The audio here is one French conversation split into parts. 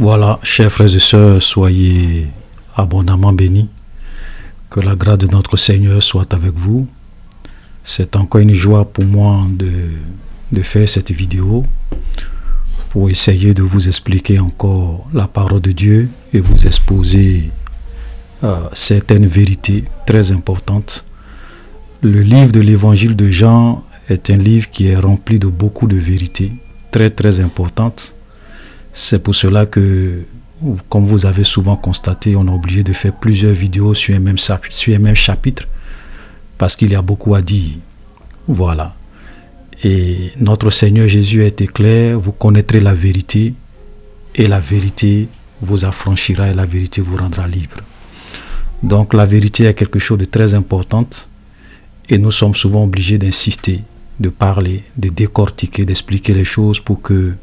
Voilà, chers frères et sœurs, soyez abondamment bénis. Que la grâce de notre Seigneur soit avec vous. C'est encore une joie pour moi de faire cette vidéo pour essayer de vous expliquer encore la parole de Dieu et vous exposer certaines vérités très importantes. Le livre de l'évangile de Jean est un livre qui est rempli de beaucoup de vérités très très importantes. C'est pour cela que, comme vous avez souvent constaté, on est obligé de faire plusieurs vidéos sur un même chapitre parce qu'il y a beaucoup à dire. Voilà. Et notre Seigneur Jésus a été clair, vous connaîtrez la vérité et la vérité vous affranchira et la vérité vous rendra libre. Donc la vérité est quelque chose de très important et nous sommes souvent obligés d'insister, de parler, de décortiquer, d'expliquer les choses pour que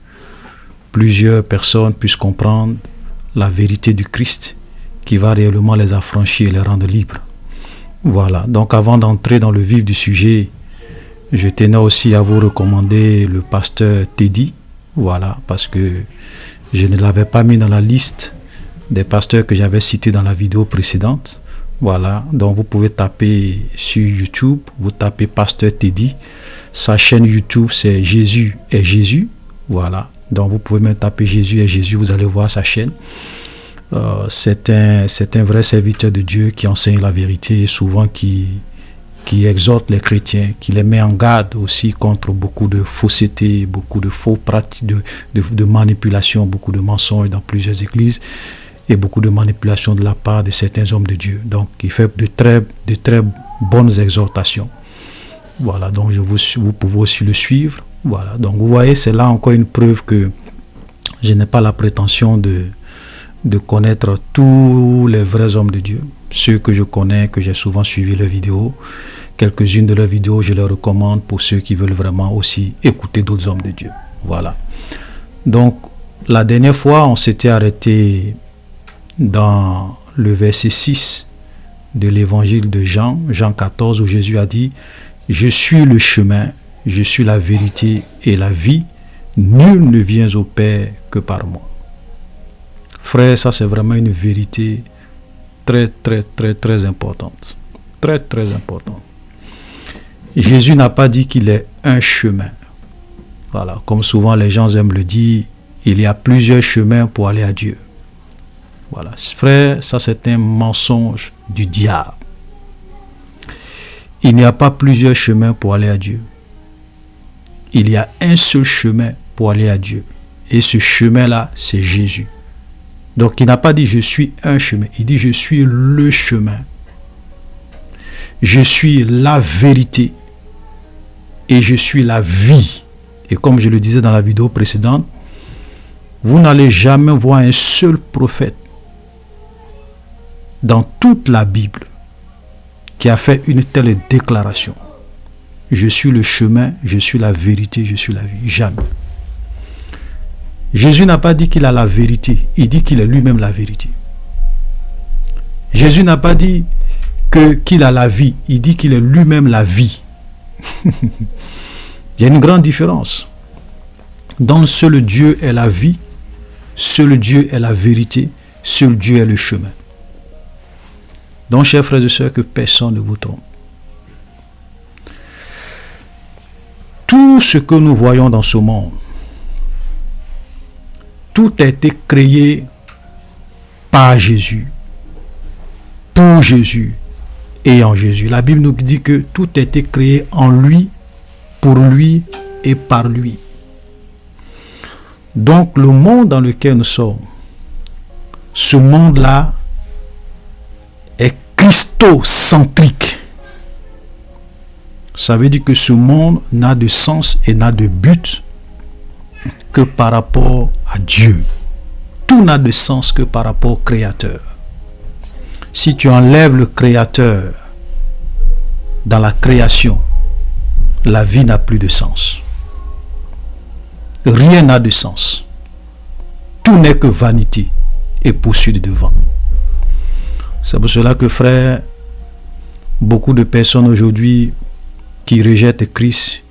plusieurs personnes puissent comprendre la vérité du Christ qui va réellement les affranchir et les rendre libres. Voilà, donc avant d'entrer dans le vif du sujet, je tenais aussi à vous recommander le pasteur Teddy, voilà, parce que je ne l'avais pas mis dans la liste des pasteurs que j'avais cités dans la vidéo précédente. Voilà, donc vous pouvez taper sur YouTube, vous tapez pasteur Teddy, sa chaîne YouTube c'est Jésus et Jésus, voilà. Donc vous pouvez même taper Jésus et Jésus, vous allez voir sa chaîne. C'est un vrai serviteur de Dieu qui enseigne la vérité et souvent qui exhorte les chrétiens, qui les met en garde aussi contre beaucoup de fausseté, beaucoup de faux pratiques, de manipulation, beaucoup de mensonges dans plusieurs églises et beaucoup de manipulation de la part de certains hommes de Dieu. Donc il fait de très bonnes exhortations. Voilà, donc vous pouvez aussi le suivre. Voilà, donc vous voyez, c'est là encore une preuve que je n'ai pas la prétention de connaître tous les vrais hommes de Dieu. Ceux que je connais, que j'ai souvent suivi leurs vidéos, quelques-unes de leurs vidéos, je les recommande pour ceux qui veulent vraiment aussi écouter d'autres hommes de Dieu. Voilà. Donc, la dernière fois, on s'était arrêté dans le verset 6 de l'évangile de Jean, Jean 14, où Jésus a dit « Je suis le chemin, je suis la vérité et la vie. Nul ne vient au Père que par moi. » Frère, ça c'est vraiment une vérité très importante. Très importante. Jésus n'a pas dit qu'il est un chemin. Voilà, comme souvent les gens aiment le dire, il y a plusieurs chemins pour aller à Dieu. Voilà, frère, ça c'est un mensonge du diable. Il n'y a pas plusieurs chemins pour aller à Dieu. Il y a un seul chemin pour aller à Dieu. Et ce chemin-là, c'est Jésus. Donc, il n'a pas dit « je suis un chemin ». Il dit « je suis le chemin ». Je suis la vérité. Et je suis la vie. Et comme je le disais dans la vidéo précédente, vous n'allez jamais voir un seul prophète dans toute la Bible qui a fait une telle déclaration. Je suis le chemin, je suis la vérité, je suis la vie. Jamais. Jésus n'a pas dit qu'il a la vérité, il dit qu'il est lui-même la vérité. Jésus n'a pas dit qu'il a la vie, il dit qu'il est lui-même la vie. Il y a une grande différence. Donc seul Dieu est la vie, seul Dieu est la vérité, seul Dieu est le chemin. Donc chers frères et sœurs, que personne ne vous trompe. Tout ce que nous voyons dans ce monde, tout a été créé par Jésus, pour Jésus et en Jésus. La Bible nous dit que tout a été créé en lui, pour lui et par lui. Donc le monde dans lequel nous sommes, ce monde-là est christocentrique. Ça veut dire que ce monde n'a de sens et n'a de but que par rapport à Dieu. Tout n'a de sens que par rapport au Créateur. Si tu enlèves le Créateur dans la création, la vie n'a plus de sens. Rien n'a de sens. Tout n'est que vanité et poursuite de vent. C'est pour cela que, frère, beaucoup de personnes aujourd'hui qui rejettent Christ,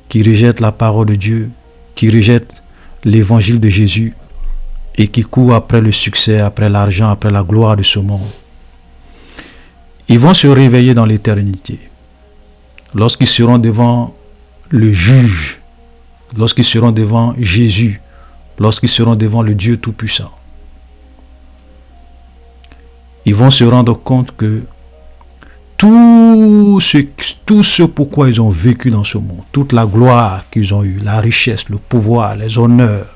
qui rejettent la parole de Dieu, qui rejettent l'évangile de Jésus, et qui courent après le succès, après l'argent, après la gloire de ce monde, ils vont se réveiller dans l'éternité. Lorsqu'ils seront devant le juge, lorsqu'ils seront devant Jésus, lorsqu'ils seront devant le Dieu Tout-Puissant, ils vont se rendre compte que tout ce pourquoi ils ont vécu dans ce monde, toute la gloire qu'ils ont eue, la richesse, le pouvoir, les honneurs,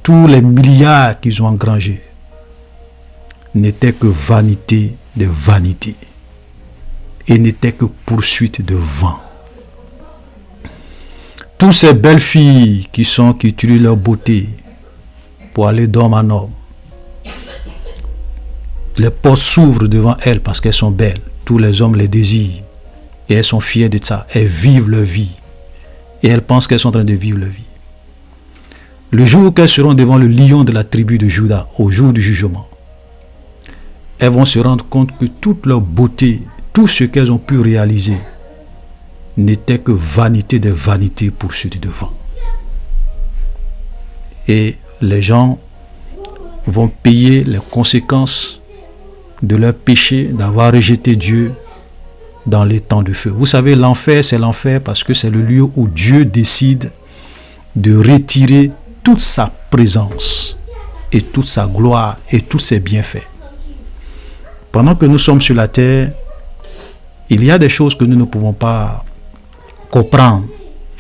tous les milliards qu'ils ont engrangés, n'étaient que vanité de vanité et n'étaient que poursuite de vent. Toutes ces belles filles qui utilisent leur beauté pour aller d'homme en homme, les portes s'ouvrent devant elles parce qu'elles sont belles. Tous les hommes les désirent et elles sont fières de ça. Elles vivent leur vie et elles pensent qu'elles sont en train de vivre leur vie. Le jour où elles seront devant le lion de la tribu de Juda, au jour du jugement, elles vont se rendre compte que toute leur beauté, tout ce qu'elles ont pu réaliser, n'était que vanité des vanités poursuite de vent. Et les gens vont payer les conséquences de leur péché, d'avoir rejeté Dieu dans les temps de feu. Vous savez, l'enfer, c'est l'enfer parce que c'est le lieu où Dieu décide de retirer toute sa présence et toute sa gloire et tous ses bienfaits. Pendant que nous sommes sur la terre, il y a des choses que nous ne pouvons pas comprendre.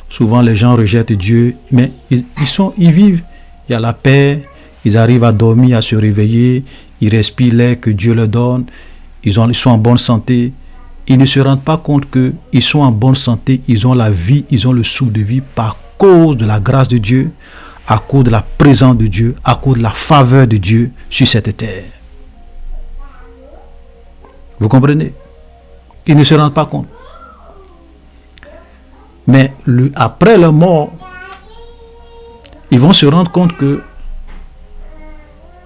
Souvent, les gens rejettent Dieu, mais ils vivent. Il y a la paix, ils arrivent à dormir, à se réveiller, ils respirent l'air que Dieu leur donne, ils sont en bonne santé. Ils ne se rendent pas compte qu'ils sont en bonne santé, ils ont la vie, ils ont le souffle de vie par cause de la grâce de Dieu, à cause de la présence de Dieu, à cause de la faveur de Dieu sur cette terre. Vous comprenez? Ils ne se rendent pas compte. Mais après leur mort, ils vont se rendre compte que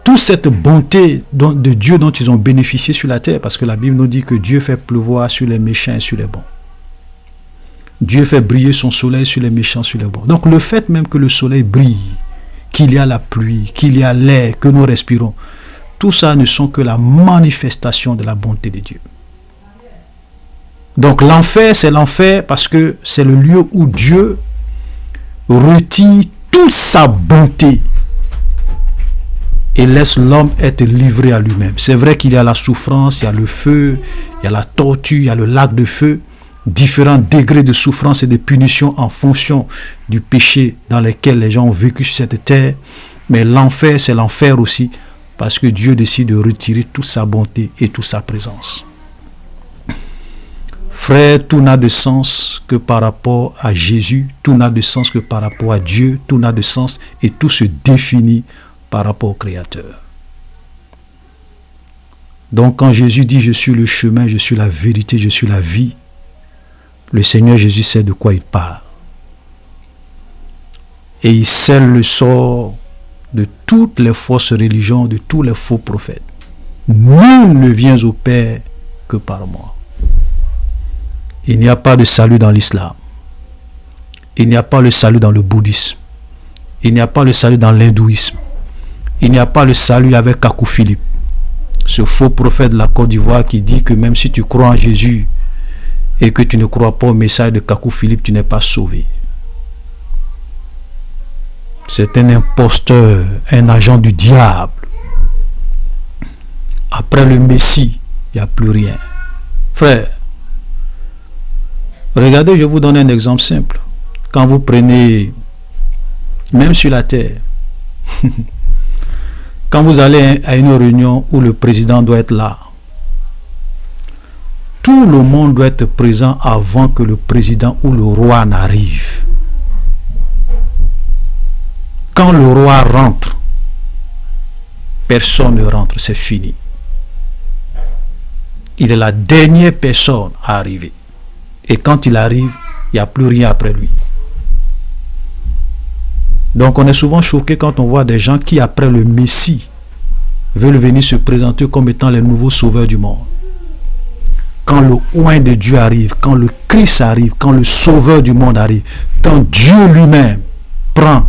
toute cette bonté de Dieu dont ils ont bénéficié sur la terre, parce que la Bible nous dit que Dieu fait pleuvoir sur les méchants et sur les bons. Dieu fait briller son soleil sur les méchants et sur les bons. Donc le fait même que le soleil brille, qu'il y a la pluie, qu'il y a l'air, que nous respirons, tout ça ne sont que la manifestation de la bonté de Dieu. Donc l'enfer, c'est l'enfer parce que c'est le lieu où Dieu retire toute sa bonté et laisse l'homme être livré à lui-même. C'est vrai qu'il y a la souffrance, il y a le feu, il y a la tortue, il y a le lac de feu, différents degrés de souffrance et de punition en fonction du péché dans lequel les gens ont vécu sur cette terre. Mais l'enfer, c'est l'enfer aussi parce que Dieu décide de retirer toute sa bonté et toute sa présence. Frère, tout n'a de sens que par rapport à Jésus, tout n'a de sens que par rapport à Dieu, tout n'a de sens et tout se définit par rapport au Créateur. Donc quand Jésus dit « Je suis le chemin, je suis la vérité, je suis la vie », le Seigneur Jésus sait de quoi il parle. Et il scelle le sort de toutes les fausses religions, de tous les faux prophètes. Nul ne vient au Père que par moi. Il n'y a pas de salut dans l'islam. Il n'y a pas le salut dans le bouddhisme. Il n'y a pas le salut dans l'hindouisme. Il n'y a pas le salut avec Kakou Philippe, ce faux prophète de la Côte d'Ivoire qui dit que même si tu crois en Jésus et que tu ne crois pas au message de Kakou Philippe, tu n'es pas sauvé. C'est un imposteur, un agent du diable. Après le Messie, il n'y a plus rien. Frère, regardez, je vous donne un exemple simple. Quand vous prenez, même sur la terre, quand vous allez à une réunion où le président doit être là, tout le monde doit être présent avant que le président ou le roi n'arrive. Quand le roi rentre, personne ne rentre, c'est fini. Il est la dernière personne à arriver. Et quand il arrive, il n'y a plus rien après lui. Donc on est souvent choqué quand on voit des gens qui, après le Messie, veulent venir se présenter comme étant les nouveaux sauveurs du monde. Quand le oint de Dieu arrive, quand le Christ arrive, quand le sauveur du monde arrive, quand Dieu lui-même prend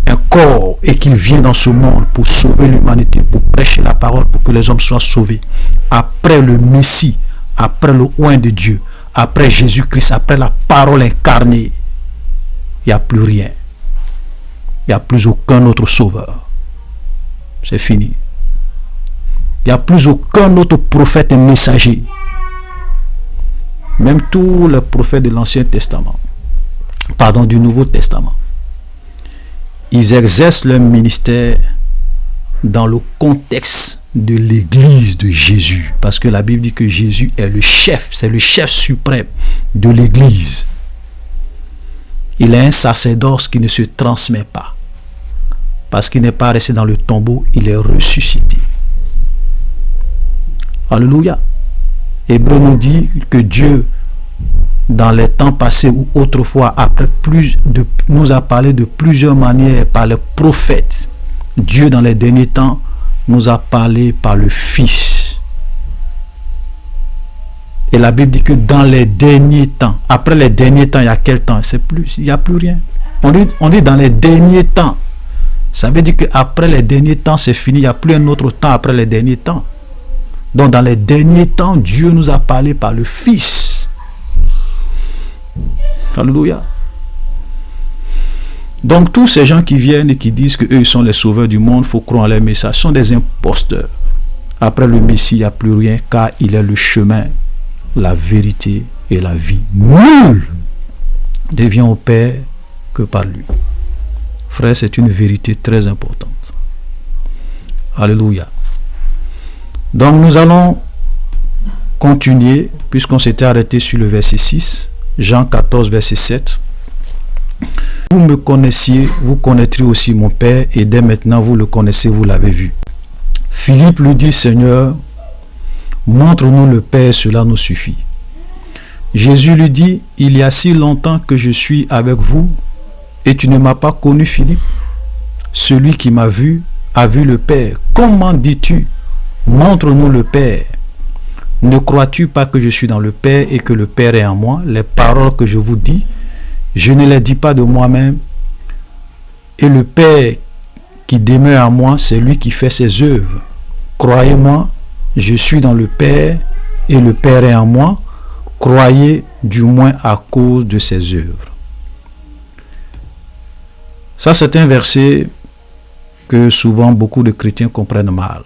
un corps et qu'il vient dans ce monde pour sauver l'humanité, pour prêcher la parole, pour que les hommes soient sauvés. Après le Messie, après le oint de Dieu, après Jésus-Christ, après la parole incarnée, il n'y a plus rien. Il n'y a plus aucun autre sauveur. C'est fini. Il n'y a plus aucun autre prophète et messager. Même tous les prophètes de l'Ancien Testament, du Nouveau Testament, ils exercent leur ministère dans le contexte de l'église de Jésus. Parce que la Bible dit que Jésus est le chef, c'est le chef suprême de l'église. Il est un sacerdoce qui ne se transmet pas. Parce qu'il n'est pas resté dans le tombeau, il est ressuscité. Alléluia. Hébreu nous dit que Dieu, dans les temps passés ou autrefois, nous a parlé de plusieurs manières par les prophètes. Dieu, dans les derniers temps, nous a parlé par le Fils. Et la Bible dit que dans les derniers temps, après les derniers temps, il y a quel temps? Il n'y a plus rien. On dit dans les derniers temps. Ça veut dire qu'après les derniers temps, c'est fini. Il n'y a plus un autre temps après les derniers temps. Donc dans les derniers temps, Dieu nous a parlé par le Fils. Alléluia. Donc tous ces gens qui viennent et qui disent qu'eux ils sont les sauveurs du monde, il faut croire en leur message, sont des imposteurs. Après le Messie, il n'y a plus rien, car il est le chemin, la vérité et la vie. Nul ne vient au Père que par lui. Frère, c'est une vérité très importante. Alléluia. Donc nous allons continuer, puisqu'on s'était arrêté sur le verset 6, Jean 14, verset 7. Vous me connaissiez, vous connaîtrez aussi mon Père, et dès maintenant vous le connaissez, vous l'avez vu. Philippe lui dit, Seigneur, montre-nous le Père, cela nous suffit. Jésus lui dit, il y a si longtemps que je suis avec vous, et tu ne m'as pas connu, Philippe. Celui qui m'a vu a vu le Père. Comment dis-tu, montre-nous le Père? Ne crois-tu pas que je suis dans le Père et que le Père est en moi? Les paroles que je vous dis, je ne les dis pas de moi-même. Et le Père qui demeure en moi, c'est lui qui fait ses œuvres. Croyez-moi, je suis dans le Père et le Père est en moi. Croyez du moins à cause de ses œuvres. Ça, c'est un verset que souvent beaucoup de chrétiens comprennent mal.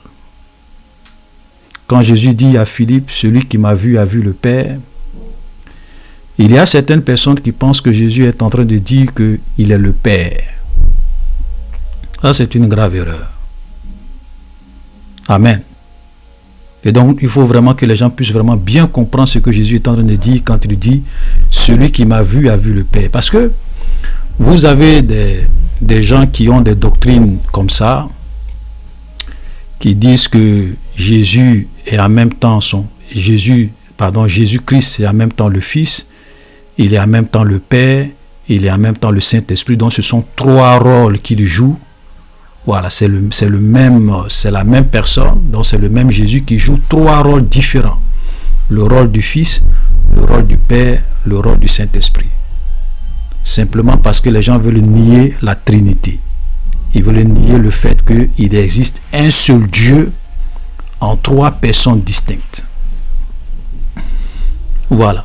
Quand Jésus dit à Philippe, celui qui m'a vu a vu le Père, il y a certaines personnes qui pensent que Jésus est en train de dire qu'il est le Père. Ça, c'est une grave erreur. Amen. Et donc, il faut vraiment que les gens puissent vraiment bien comprendre ce que Jésus est en train de dire quand il dit « Celui qui m'a vu a vu le Père ». Parce que vous avez des gens qui ont des doctrines comme ça, qui disent que Jésus est en même temps Jésus-Christ est en même temps le Fils, il est en même temps le Père, il est en même temps le Saint-Esprit. Donc ce sont trois rôles qu'il joue. Voilà, c'est la même personne, donc c'est le même Jésus qui joue trois rôles différents. Le rôle du Fils, le rôle du Père, le rôle du Saint-Esprit. Simplement parce que les gens veulent nier la Trinité. Ils veulent nier le fait qu'il existe un seul Dieu en trois personnes distinctes. Voilà.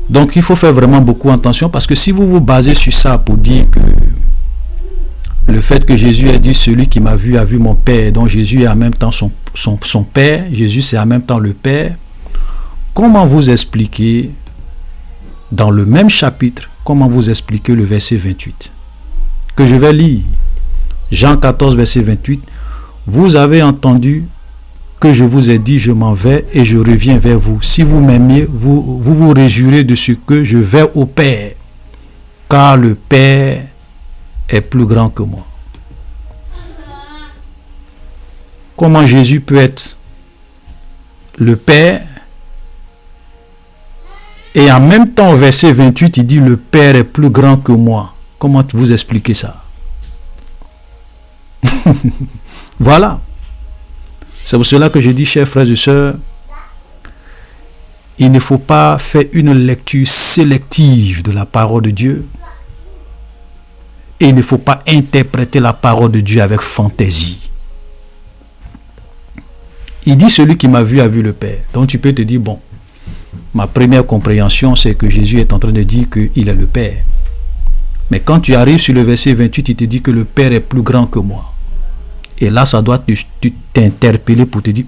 Donc il faut faire vraiment beaucoup attention, parce que si vous vous basez sur ça pour dire que le fait que Jésus a dit celui qui m'a vu a vu mon Père, donc Jésus est en même temps son Père, Jésus c'est en même temps le Père, comment vous expliquer dans le même chapitre, comment vous expliquer le verset 28 que je vais lire? Jean 14 verset 28. Vous avez entendu que je vous ai dit, je m'en vais et je reviens vers vous. Si vous m'aimiez, vous vous réjouirez de ce que je vais au Père, car le Père est plus grand que moi. Comment Jésus peut être le Père et en même temps au verset 28 il dit le Père est plus grand que moi? Comment vous expliquez ça? Voilà. C'est pour cela que je dis, chers frères et sœurs, il ne faut pas faire une lecture sélective de la parole de Dieu. Et il ne faut pas interpréter la parole de Dieu avec fantaisie. Il dit celui qui m'a vu a vu le Père. Donc tu peux te dire, bon, ma première compréhension c'est que Jésus est en train de dire qu'il est le Père. Mais quand tu arrives sur le verset 28, il te dit que le Père est plus grand que moi. Et là, ça doit t'interpeller pour te dire,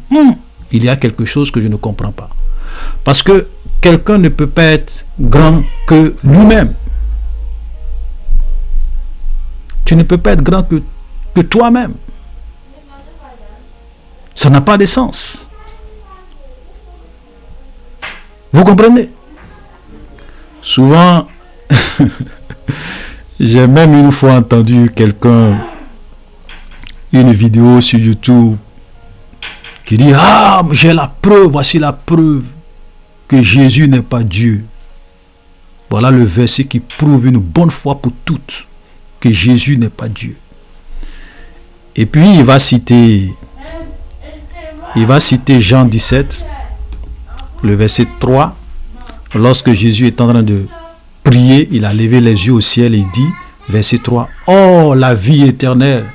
il y a quelque chose que je ne comprends pas. Parce que quelqu'un ne peut pas être grand que lui-même. Tu ne peux pas être grand que toi-même. Ça n'a pas de sens. Vous comprenez? Souvent, j'ai même une fois entendu une vidéo sur YouTube qui dit, ah, j'ai la preuve, voici la preuve que Jésus n'est pas Dieu. Voilà le verset qui prouve une bonne fois pour toutes que Jésus n'est pas Dieu. Et puis il va citer Jean 17, le verset 3, lorsque Jésus est en train de prier, il a levé les yeux au ciel et il dit, verset 3, oh, la vie éternelle,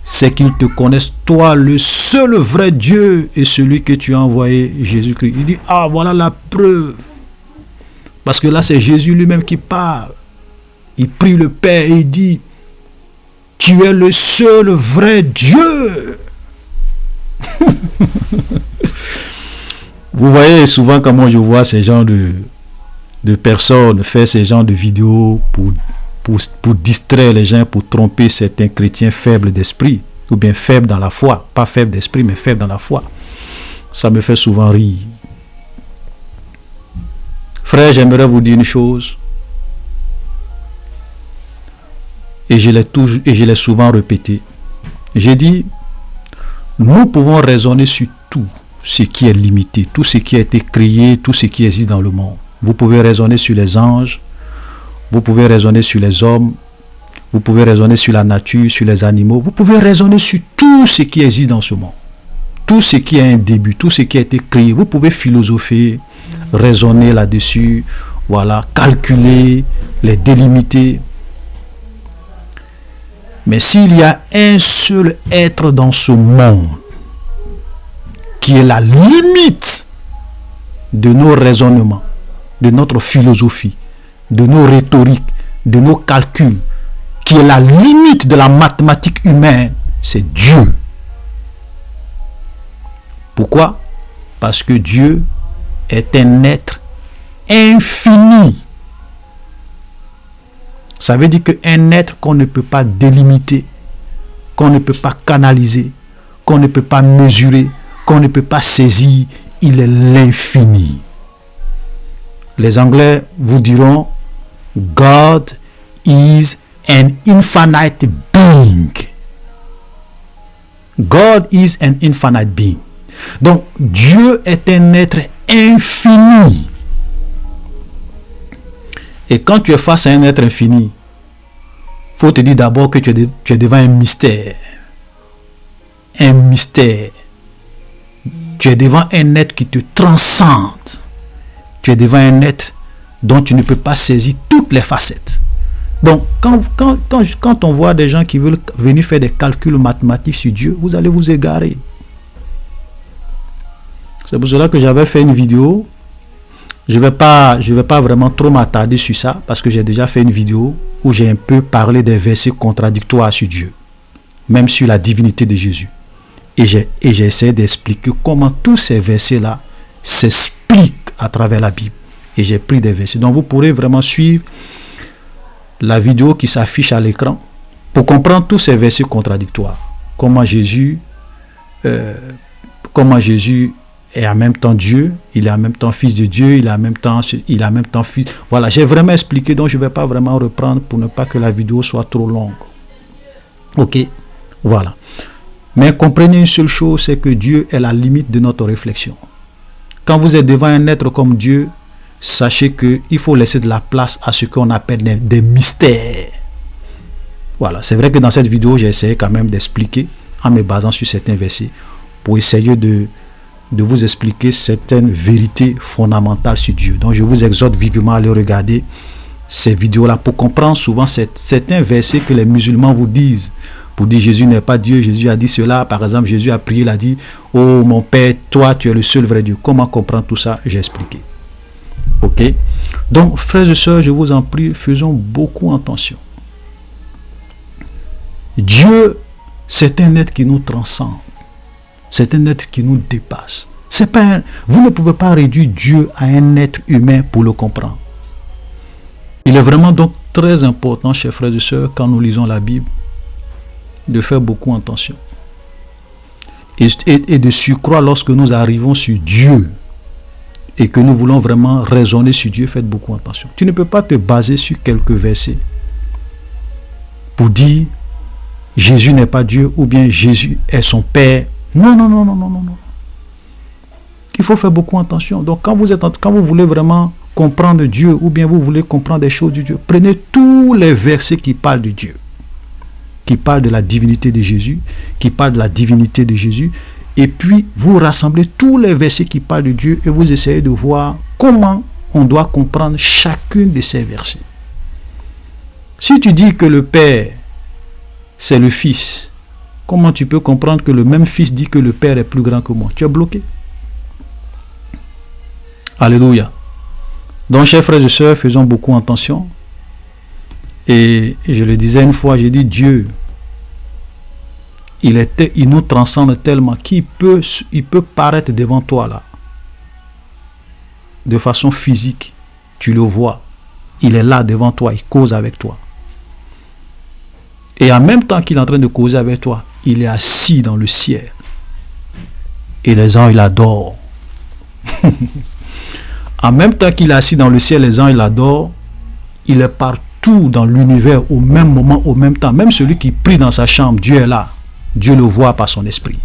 c'est qu'ils te connaissent, toi, le seul vrai Dieu et celui que tu as envoyé, Jésus-Christ. Il dit, ah, voilà la preuve. Parce que là, c'est Jésus lui-même qui parle. Il prie le Père et il dit, tu es le seul vrai Dieu. Vous voyez souvent comment je vois ces gens de personnes faire ces genres de vidéos pour distraire les gens, pour tromper certains chrétiens faibles d'esprit, ou bien faibles dans la foi, pas faibles d'esprit, mais faibles dans la foi. Ça me fait souvent rire. Frère, j'aimerais vous dire une chose, et je l'ai souvent répété. J'ai dit, nous pouvons raisonner sur tout ce qui est limité, tout ce qui a été créé, tout ce qui existe dans le monde. Vous pouvez raisonner sur les anges, vous pouvez raisonner sur les hommes, vous pouvez raisonner sur la nature, sur les animaux, vous pouvez raisonner sur tout ce qui existe dans ce monde. Tout ce qui a un début, tout ce qui a été créé, vous pouvez philosopher, raisonner là-dessus, voilà, calculer, les délimiter. Mais s'il y a un seul être dans ce monde qui est la limite de nos raisonnements, de notre philosophie, de nos rhétoriques, de nos calculs, qui est la limite de la mathématique humaine, c'est Dieu. Pourquoi? Parce que Dieu est un être infini. Ça veut dire qu'un être qu'on ne peut pas délimiter, qu'on ne peut pas canaliser, qu'on ne peut pas mesurer, qu'on ne peut pas saisir, il est l'infini. Les Anglais vous diront, God is an infinite being. God is an infinite being. Donc, Dieu est un être infini. Et quand tu es face à un être infini, il faut te dire d'abord que tu es devant un mystère. Un mystère. Tu es devant un être qui te transcende. Tu es devant un être dont tu ne peux pas saisir toutes les facettes. Donc, quand on voit des gens qui veulent venir faire des calculs mathématiques sur Dieu, vous allez vous égarer. C'est pour cela que j'avais fait une vidéo. Je vais pas vraiment trop m'attarder sur ça, parce que j'ai déjà fait une vidéo où j'ai un peu parlé des versets contradictoires sur Dieu, même sur la divinité de Jésus. Et j'ai essayé d'expliquer comment tous ces versets-là s'expliquent à travers la Bible. Et j'ai pris des versets. Donc vous pourrez vraiment suivre la vidéo qui s'affiche à l'écran pour comprendre tous ces versets contradictoires. Comment Jésus est en même temps Dieu, il est en même temps fils de Dieu, il est en même temps fils. Voilà, j'ai vraiment expliqué, donc je ne vais pas vraiment reprendre pour ne pas que la vidéo soit trop longue. Ok, voilà. Mais comprenez une seule chose, c'est que Dieu est la limite de notre réflexion. Quand vous êtes devant un être comme Dieu, sachez qu'il faut laisser de la place à ce qu'on appelle des mystères. Voilà, c'est vrai que dans cette vidéo, j'ai essayé quand même d'expliquer, en me basant sur certains versets, pour essayer de vous expliquer certaines vérités fondamentales sur Dieu. Donc je vous exhorte vivement à les regarder ces vidéos-là pour comprendre souvent certains versets que les musulmans vous disent. Pour dire Jésus n'est pas Dieu, Jésus a dit cela. Par exemple, Jésus a prié, il a dit « Oh mon Père, toi tu es le seul vrai Dieu ». Comment comprendre tout ça? J'ai expliqué. Ok? Donc, frères et sœurs, je vous en prie, faisons beaucoup attention. Dieu, c'est un être qui nous transcende. C'est un être qui nous dépasse. Vous ne pouvez pas réduire Dieu à un être humain pour le comprendre. Il est vraiment donc très important, chers frères et sœurs, quand nous lisons la Bible, de faire beaucoup attention. Et de surcroît, lorsque nous arrivons sur Dieu et que nous voulons vraiment raisonner sur Dieu, faites beaucoup attention. Tu ne peux pas te baser sur quelques versets pour dire Jésus n'est pas Dieu ou bien Jésus est son Père. Non, non, non, non, non, non, non. Il faut faire beaucoup attention. Donc quand vous voulez vraiment comprendre Dieu ou bien vous voulez comprendre des choses de Dieu, prenez tous les versets qui parlent de Dieu, qui parlent de la divinité de Jésus, qui parlent de la divinité de Jésus, et puis vous rassemblez tous les versets qui parlent de Dieu et vous essayez de voir comment on doit comprendre chacun de ces versets. Si tu dis que le Père c'est le Fils, comment tu peux comprendre que le même Fils dit que le Père est plus grand que moi? Tu es bloqué. Alléluia. Donc, chers frères et sœurs, faisons beaucoup attention. Et je le disais une fois, j'ai dit Dieu, il nous transcende tellement qu'il peut paraître devant toi là, de façon physique. Tu le vois. Il est là devant toi, il cause avec toi. Et en même temps qu'il est en train de causer avec toi, il est assis dans le ciel. Et les anges, il adore. En même temps qu'il est assis dans le ciel, les anges, il adore. Il est partout dans l'univers au même moment, au même temps. Même celui qui prie dans sa chambre, Dieu est là. Dieu le voit par son esprit.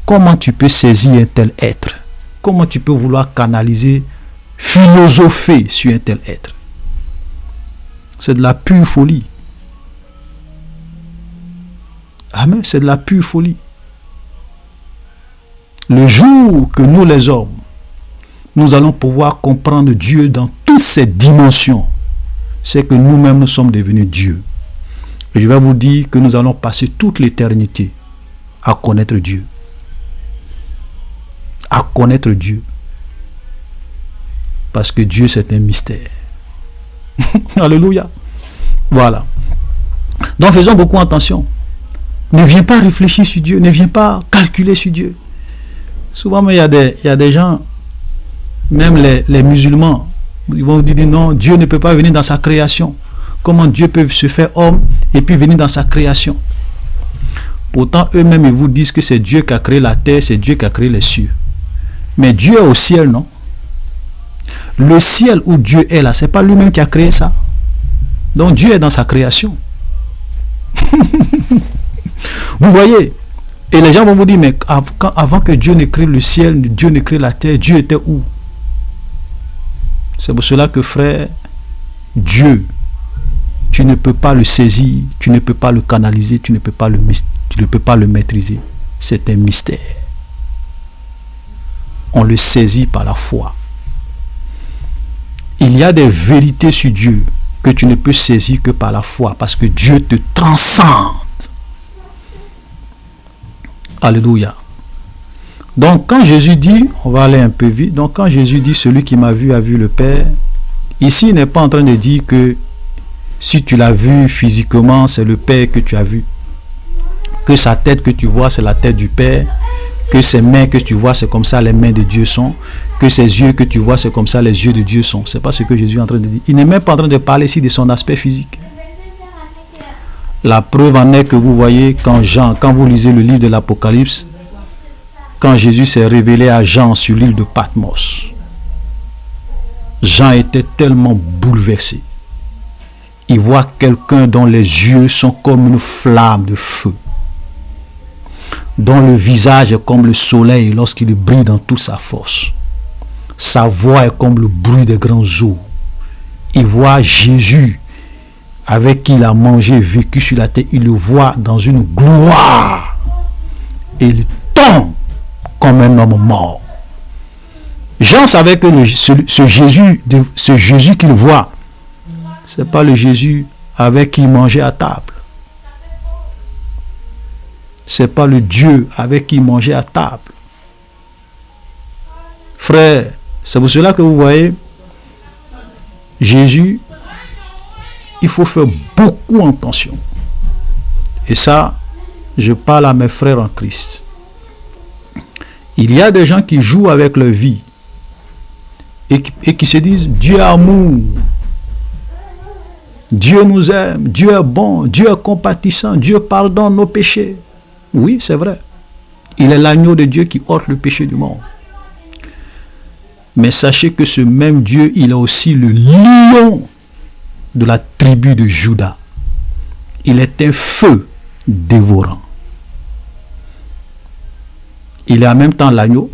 Comment tu peux saisir un tel être? Comment tu peux vouloir canaliser, philosopher sur un tel être? C'est de la pure folie. Amen, c'est de la pure folie. Le jour que nous les hommes, nous allons pouvoir comprendre Dieu dans toutes ses dimensions, c'est que nous-mêmes nous sommes devenus Dieu. Et je vais vous dire que nous allons passer toute l'éternité à connaître Dieu. À connaître Dieu. Parce que Dieu c'est un mystère. Alléluia. Voilà. Donc faisons beaucoup attention. Ne viens pas réfléchir sur Dieu, ne viens pas calculer sur Dieu. Souvent, il y a des gens, même les musulmans, ils vont dire non, Dieu ne peut pas venir dans sa création. Comment Dieu peut se faire homme et puis venir dans sa création? Pourtant, eux-mêmes, ils vous disent que c'est Dieu qui a créé la terre, c'est Dieu qui a créé les cieux. Mais Dieu est au ciel, non? Le ciel où Dieu est là, c'est pas lui-même qui a créé ça. Donc Dieu est dans sa création. Vous voyez? Et les gens vont vous dire, mais avant que Dieu ne crée le ciel, Dieu ne crée la terre, Dieu était où? C'est pour cela que frère, Dieu, tu ne peux pas le saisir, tu ne peux pas le canaliser, tu ne peux pas le maîtriser. C'est un mystère. On le saisit par la foi. Il y a des vérités sur Dieu que tu ne peux saisir que par la foi, parce que Dieu te transcende. Alléluia. Donc quand Jésus dit, on va aller un peu vite, donc quand Jésus dit celui qui m'a vu a vu le Père, ici il n'est pas en train de dire que si tu l'as vu physiquement, c'est le Père que tu as vu. Que sa tête que tu vois, c'est la tête du Père. Que ses mains que tu vois, c'est comme ça les mains de Dieu sont. Que ses yeux que tu vois, c'est comme ça les yeux de Dieu sont. C'est pas ce que Jésus est en train de dire. Il n'est même pas en train de parler ici de son aspect physique. La preuve en est que vous voyez quand vous lisez le livre de l'Apocalypse, quand Jésus s'est révélé à Jean sur l'île de Patmos, Jean était tellement bouleversé. Il voit quelqu'un dont les yeux sont comme une flamme de feu, dont le visage est comme le soleil lorsqu'il brille dans toute sa force. Sa voix est comme le bruit des grands eaux. Il voit Jésus avec qui il a mangé, vécu sur la terre. Il le voit dans une gloire. Et il tombe comme un homme mort. Jean savait que ce Jésus qu'il voit, Ce n'est pas le Jésus avec qui il mangeait à table. Ce n'est pas le Dieu avec qui il mangeait à table. Frère, c'est pour cela que vous voyez, Jésus, il faut faire beaucoup attention. Et ça, je parle à mes frères en Christ. Il y a des gens qui jouent avec leur vie et qui se disent Dieu est amour, Dieu nous aime, Dieu est bon, Dieu est compatissant, Dieu pardonne nos péchés. Oui, c'est vrai. Il est l'agneau de Dieu qui ôte le péché du monde. Mais sachez que ce même Dieu, il est aussi le lion de la tribu de Juda. Il est un feu dévorant. Il est en même temps l'agneau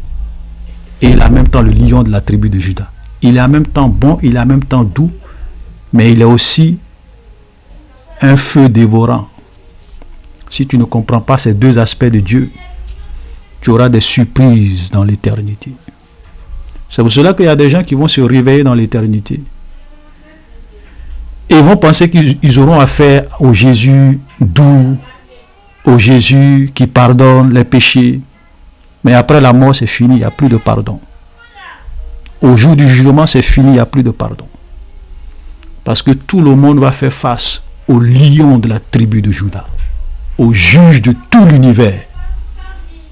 et il est en même temps le lion de la tribu de Juda. Il est en même temps bon, il est en même temps doux, mais il est aussi un feu dévorant. Si tu ne comprends pas ces deux aspects de Dieu, tu auras des surprises dans l'éternité. C'est pour cela qu'il y a des gens qui vont se réveiller dans l'éternité. Et ils vont penser qu'ils auront affaire au Jésus doux, au Jésus qui pardonne les péchés. Mais après la mort, c'est fini, il n'y a plus de pardon. Au jour du jugement, c'est fini, il n'y a plus de pardon. Parce que tout le monde va faire face au lion de la tribu de Juda, au juge de tout l'univers,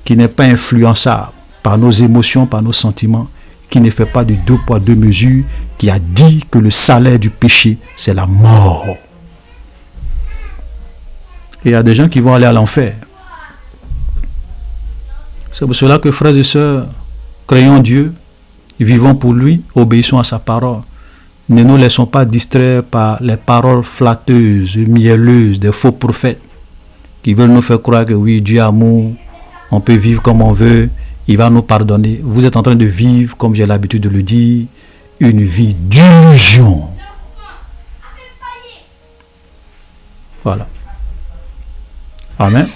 qui n'est pas influençable par nos émotions, par nos sentiments, qui ne fait pas de 2 poids 2 mesures, qui a dit que le salaire du péché, c'est la mort. Et il y a des gens qui vont aller à l'enfer. C'est pour cela que, frères et sœurs, craignons Dieu, vivons pour lui, obéissons à sa parole. Ne nous laissons pas distraire par les paroles flatteuses, mielleuses des faux prophètes qui veulent nous faire croire que oui, Dieu est amour, on peut vivre comme on veut, il va nous pardonner. Vous êtes en train de vivre, comme j'ai l'habitude de le dire, une vie d'illusion. Voilà. Amen.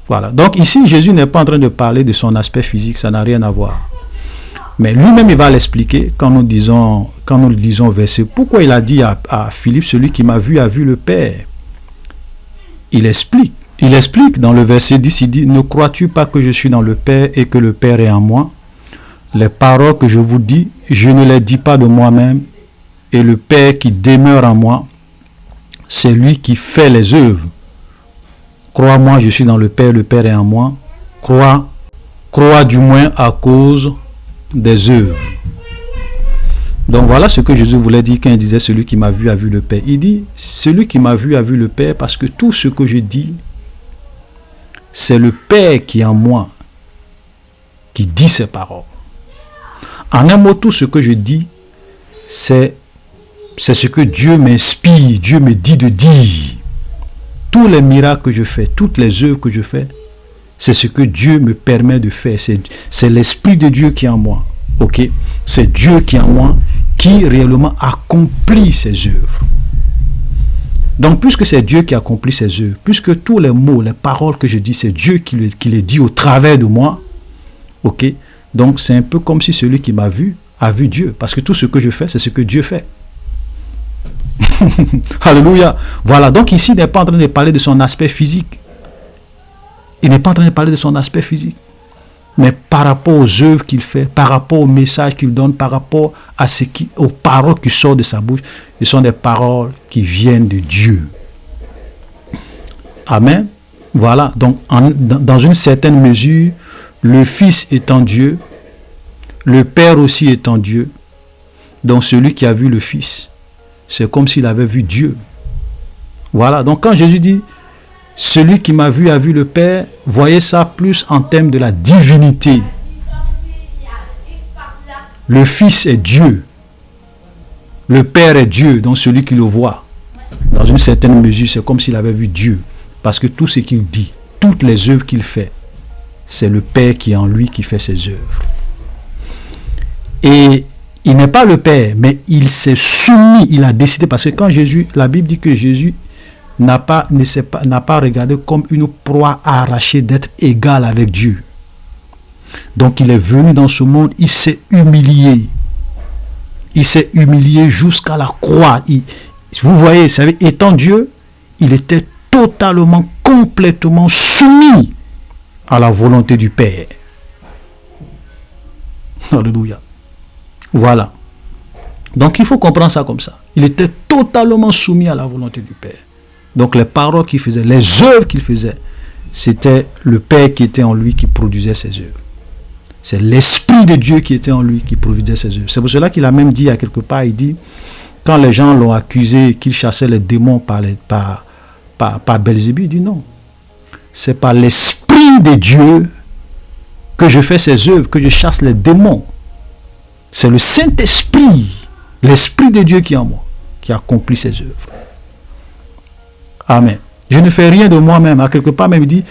Voilà. Donc ici, Jésus n'est pas en train de parler de son aspect physique, ça n'a rien à voir. Mais lui-même, il va l'expliquer quand nous lisons le verset. Pourquoi il a dit à Philippe, celui qui m'a vu a vu le Père. Il explique dans le verset 10, il dit, ne crois-tu pas que je suis dans le Père et que le Père est en moi? Les paroles que je vous dis, je ne les dis pas de moi-même, et le Père qui demeure en moi, c'est lui qui fait les œuvres. Crois-moi, je suis dans le Père est en moi. Crois du moins à cause des œuvres. Donc voilà ce que Jésus voulait dire quand il disait celui qui m'a vu a vu le Père. Il dit celui qui m'a vu a vu le Père parce que tout ce que je dis, c'est le Père qui est en moi qui dit ces paroles. En un mot, tout ce que je dis, c'est ce que Dieu m'inspire, Dieu me dit de dire. Tous les miracles que je fais, toutes les œuvres que je fais, c'est ce que Dieu me permet de faire. C'est l'Esprit de Dieu qui est en moi. Ok? C'est Dieu qui est en moi qui réellement accomplit ses œuvres. Donc, puisque c'est Dieu qui accomplit ses œuvres, puisque tous les mots, les paroles que je dis, c'est Dieu qui les dit au travers de moi, ok? Donc, c'est un peu comme si celui qui m'a vu a vu Dieu. Parce que tout ce que je fais, c'est ce que Dieu fait. Alléluia. Voilà, donc ici, il n'est pas en train de parler de son aspect physique. Il n'est pas en train de parler de son aspect physique. Mais par rapport aux œuvres qu'il fait, par rapport au message qu'il donne, par rapport à aux paroles qui sortent de sa bouche, ce sont des paroles qui viennent de Dieu. Amen. Voilà, donc dans une certaine mesure, le Fils étant Dieu, le Père aussi étant Dieu, donc celui qui a vu le Fils, c'est comme s'il avait vu Dieu. Voilà, donc quand Jésus dit celui qui m'a vu a vu le Père, voyez ça plus en termes de la divinité. Le Fils est Dieu. Le Père est Dieu, donc celui qui le voit. Dans une certaine mesure, c'est comme s'il avait vu Dieu. Parce que tout ce qu'il dit, toutes les œuvres qu'il fait, c'est le Père qui est en lui qui fait ses œuvres. Et il n'est pas le Père, mais il s'est soumis, il a décidé, parce que quand Jésus, la Bible dit que Jésus n'a pas regardé comme une proie arrachée d'être égal avec Dieu. Donc il est venu dans ce monde, il s'est humilié. Il s'est humilié jusqu'à la croix. Vous voyez, étant Dieu, il était totalement, complètement soumis à la volonté du Père. Alléluia. Voilà. Donc il faut comprendre ça comme ça. Il était totalement soumis à la volonté du Père. Donc les paroles qu'il faisait, les œuvres qu'il faisait, c'était le Père qui était en lui qui produisait ces œuvres. C'est l'Esprit de Dieu qui était en lui qui produisait ces œuvres. C'est pour cela qu'il a même dit à quelque part, il dit, quand les gens l'ont accusé qu'il chassait les démons par Belzébuth, il dit non. C'est par l'Esprit de Dieu que je fais ces œuvres, que je chasse les démons. C'est le Saint-Esprit, l'Esprit de Dieu qui est en moi, qui accomplit ces œuvres. Amen. Je ne fais rien de moi-même. À quelque part, même il dit,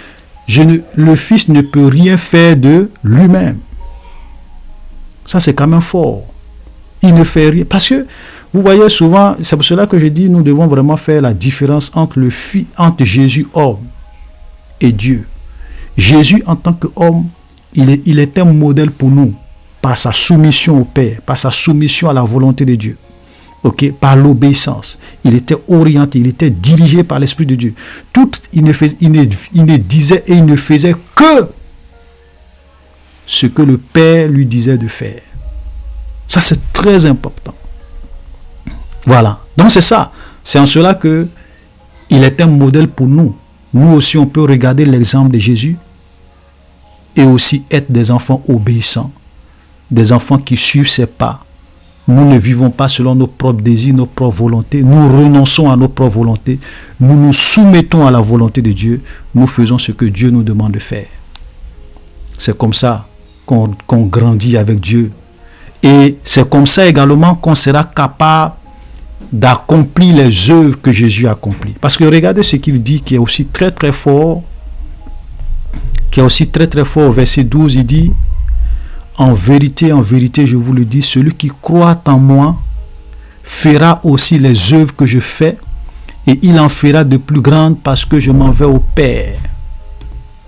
le Fils ne peut rien faire de lui-même. Ça, c'est quand même fort. Il ne fait rien. Parce que, vous voyez souvent, c'est pour cela que je dis, nous devons vraiment faire la différence entre Jésus, homme, et Dieu. Jésus, en tant qu'homme, il est un modèle pour nous, par sa soumission au Père, par sa soumission à la volonté de Dieu. Okay? Par l'obéissance. Il était orienté, il était dirigé par l'Esprit de Dieu. Il ne disait et il ne faisait que ce que le Père lui disait de faire. Ça, c'est très important. Voilà. Donc, c'est ça. C'est en cela que il est un modèle pour nous. Nous aussi, on peut regarder l'exemple de Jésus et aussi être des enfants obéissants, des enfants qui suivent ses pas. Nous ne vivons pas selon nos propres désirs, nos propres volontés. Nous renonçons à nos propres volontés. Nous nous soumettons à la volonté de Dieu. Nous faisons ce que Dieu nous demande de faire. C'est comme ça qu'on grandit avec Dieu. Et c'est comme ça également qu'on sera capable d'accomplir les œuvres que Jésus a accomplies. Parce que regardez ce qu'il dit qui est aussi très très fort. Qui est aussi très très fort au verset 12. Il dit: en vérité, je vous le dis, celui qui croit en moi fera aussi les œuvres que je fais, et il en fera de plus grandes parce que je m'en vais au Père.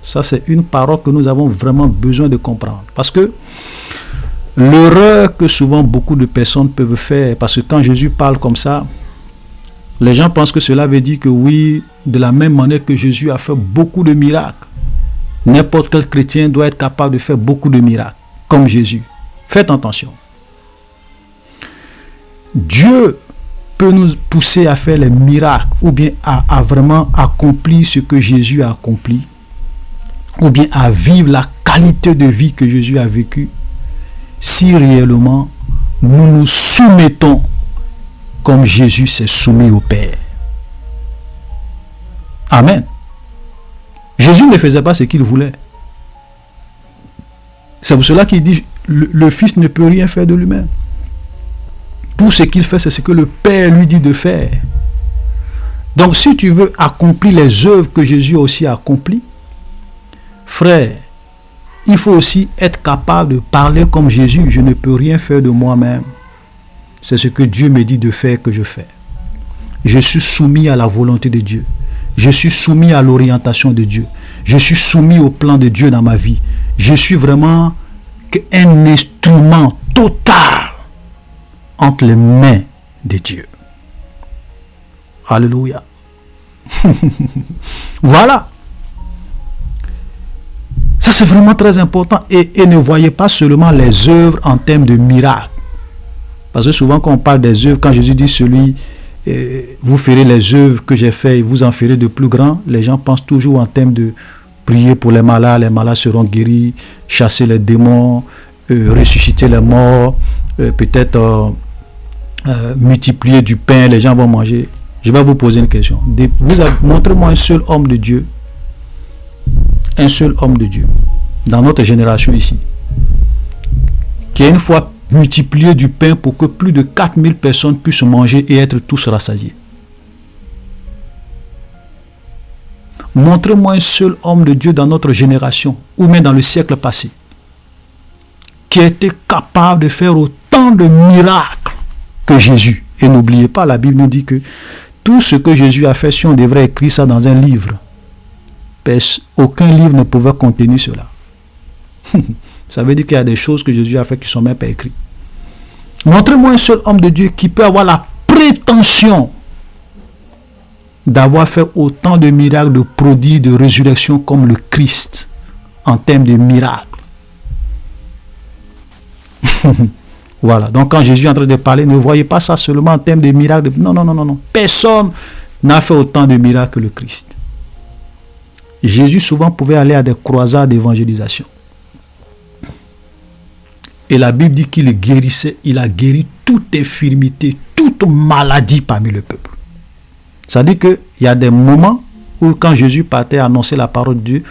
Ça, c'est une parole que nous avons vraiment besoin de comprendre. Parce que l'erreur que souvent beaucoup de personnes peuvent faire, parce que quand Jésus parle comme ça, les gens pensent que cela veut dire que oui, de la même manière que Jésus a fait beaucoup de miracles, n'importe quel chrétien doit être capable de faire beaucoup de miracles. Comme Jésus. Faites attention. Dieu peut nous pousser à faire les miracles ou bien à vraiment accomplir ce que Jésus a accompli ou bien à vivre la qualité de vie que Jésus a vécue si réellement nous nous soumettons comme Jésus s'est soumis au Père. Amen. Jésus ne faisait pas ce qu'il voulait. C'est pour cela qu'il dit le Fils ne peut rien faire de lui-même. Tout ce qu'il fait, c'est ce que le Père lui dit de faire. Donc, si tu veux accomplir les œuvres que Jésus a aussi accomplies, frère, il faut aussi être capable de parler comme Jésus. Je ne peux rien faire de moi-même. C'est ce que Dieu me dit de faire que je fais. Je suis soumis à la volonté de Dieu. Je suis soumis à l'orientation de Dieu. Je suis soumis au plan de Dieu dans ma vie. Je suis vraiment un instrument total entre les mains de Dieu. Alléluia. Voilà. Ça, c'est vraiment très important. Et ne voyez pas seulement les œuvres en termes de miracles. Parce que souvent, quand on parle des œuvres, quand Jésus dit vous ferez les œuvres que j'ai faites et vous en ferez de plus grands, les gens pensent toujours en termes de prier pour les malades seront guéris, chasser les démons, ressusciter les morts, peut-être multiplier du pain, les gens vont manger. Je vais vous poser une question. Montrez-moi un seul homme de Dieu, dans notre génération ici, qui a une fois multiplié du pain pour que plus de 4000 personnes puissent manger et être tous rassasiés. Montrez-moi un seul homme de Dieu dans notre génération, ou même dans le siècle passé, qui a été capable de faire autant de miracles que Jésus. Et n'oubliez pas, la Bible nous dit que tout ce que Jésus a fait, si on devrait écrire ça dans un livre, aucun livre ne pouvait contenir cela. Ça veut dire qu'il y a des choses que Jésus a fait qui ne sont même pas écrites. Montrez-moi un seul homme de Dieu qui peut avoir la prétention d'avoir fait autant de miracles, de prodiges, de résurrection comme le Christ en termes de miracles. Voilà. Donc quand Jésus est en train de parler, ne voyez pas ça seulement en termes de miracles. Non, non, non, non, non. Personne n'a fait autant de miracles que le Christ. Jésus souvent pouvait aller à des croisades d'évangélisation. Et la Bible dit qu'il guérissait, il a guéri toute infirmité, toute maladie parmi le peuple. Ça veut dire qu'il y a des moments où quand Jésus partait annoncer la parole de Dieu,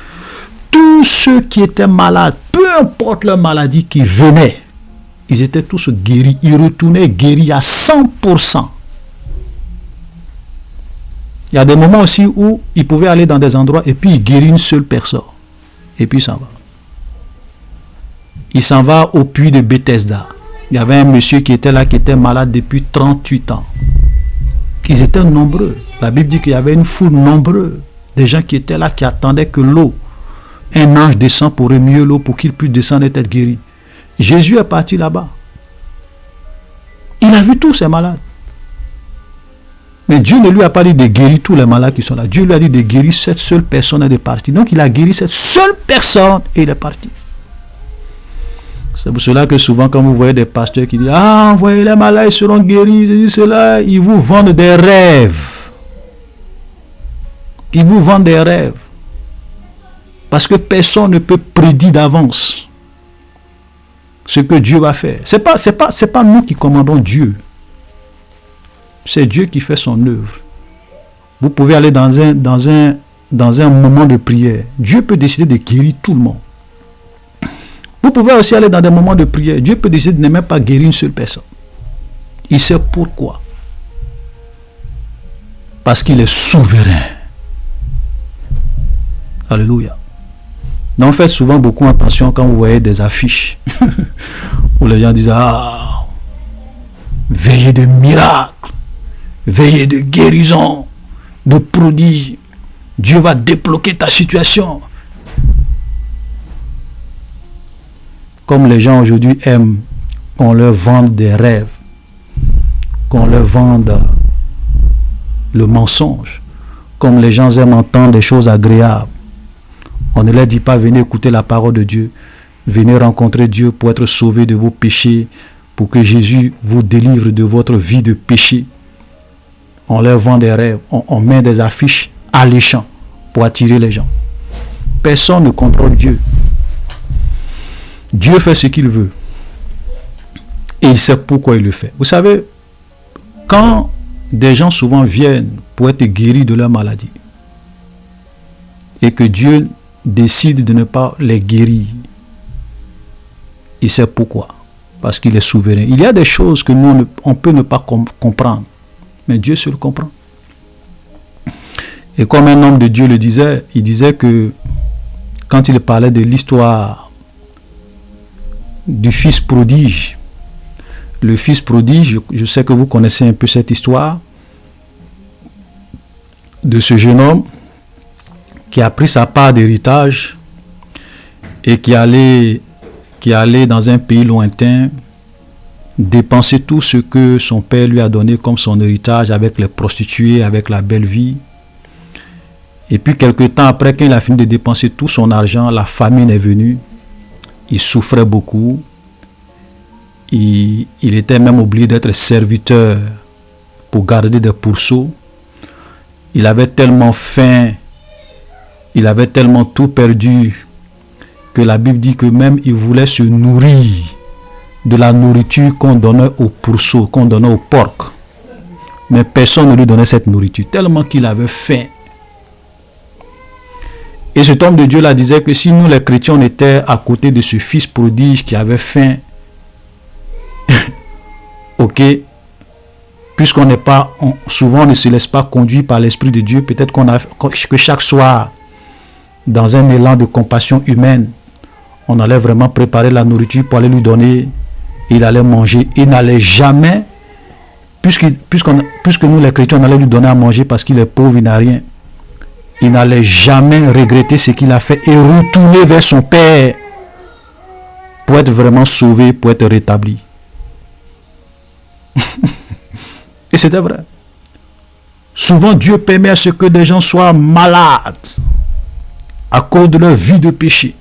tous ceux qui étaient malades, peu importe leur maladie qui venait, ils étaient tous guéris. Ils retournaient guéris à 100%. Il y a des moments aussi où ils pouvaient aller dans des endroits et puis ils guérissent une seule personne. Et puis il s'en va. Il s'en va au puits de Bethesda. Il y avait un monsieur qui était là, qui était malade depuis 38 ans. Ils étaient nombreux. La Bible dit qu'il y avait une foule nombreuse. Des gens qui étaient là, qui attendaient que l'eau, un ange descende pour remuer l'eau, pour qu'il puisse descendre et être guéri. Jésus est parti là-bas. Il a vu tous ces malades. Mais Dieu ne lui a pas dit de guérir tous les malades qui sont là. Dieu lui a dit de guérir cette seule personne et de partir. Donc il a guéri cette seule personne et il est parti. C'est pour cela que souvent quand vous voyez des pasteurs qui disent « Ah, voyez les malades, ils seront guéris, cela », ils vous vendent des rêves. Ils vous vendent des rêves. Parce que personne ne peut prédire d'avance ce que Dieu va faire. C'est pas nous qui commandons Dieu. C'est Dieu qui fait son œuvre. Vous pouvez aller dans un moment de prière. Dieu peut décider de guérir tout le monde. Vous pouvez aussi aller dans des moments de prière. Dieu peut décider de ne même pas guérir une seule personne. Il sait pourquoi. Parce qu'il est souverain. Alléluia. Donc faites souvent beaucoup attention quand vous voyez des affiches où les gens disent « Ah, veillée de miracles, veillée de guérison, de prodiges. Dieu va débloquer ta situation. » Comme les gens aujourd'hui aiment qu'on leur vende des rêves, qu'on leur vende le mensonge, comme les gens aiment entendre des choses agréables. On ne leur dit pas venez écouter la parole de Dieu, venez rencontrer Dieu pour être sauvé de vos péchés, pour que Jésus vous délivre de votre vie de péché. On leur vend des rêves, on met des affiches alléchantes pour attirer les gens. Personne ne contrôle Dieu. Dieu fait ce qu'il veut. Et il sait pourquoi il le fait. Vous savez, quand des gens souvent viennent pour être guéris de leur maladie, et que Dieu décide de ne pas les guérir, il sait pourquoi. Parce qu'il est souverain. Il y a des choses que nous, on peut ne pas comprendre. Mais Dieu seul comprend. Et comme un homme de Dieu le disait, il disait que quand il parlait de l'histoire du fils prodige, le fils prodige, je sais que vous connaissez un peu cette histoire de ce jeune homme qui a pris sa part d'héritage et qui allait dans un pays lointain dépenser tout ce que son père lui a donné comme son héritage avec les prostituées, avec la belle vie. Et puis quelque temps après, quand il a fini de dépenser tout son argent, la famine est venue. Il souffrait beaucoup. Il était même obligé d'être serviteur pour garder des pourceaux. Il avait tellement faim, il avait tellement tout perdu que la Bible dit que même il voulait se nourrir de la nourriture qu'on donnait aux pourceaux, qu'on donnait aux porcs. Mais personne ne lui donnait cette nourriture, tellement qu'il avait faim. Et cet homme de Dieu là disait que si nous les chrétiens on était à côté de ce fils prodige qui avait faim, ok, puisqu'on n'est pas, souvent on ne se laisse pas conduire par l'Esprit de Dieu, peut-être que chaque soir, dans un élan de compassion humaine, on allait vraiment préparer la nourriture pour aller lui donner, il allait manger, il n'allait jamais, puisque nous les chrétiens on allait lui donner à manger parce qu'il est pauvre, il n'a rien. Il n'allait jamais regretter ce qu'il a fait et retourner vers son Père pour être vraiment sauvé, pour être rétabli. Et c'était vrai. Souvent, Dieu permet à ce que des gens soient malades à cause de leur vie de péché.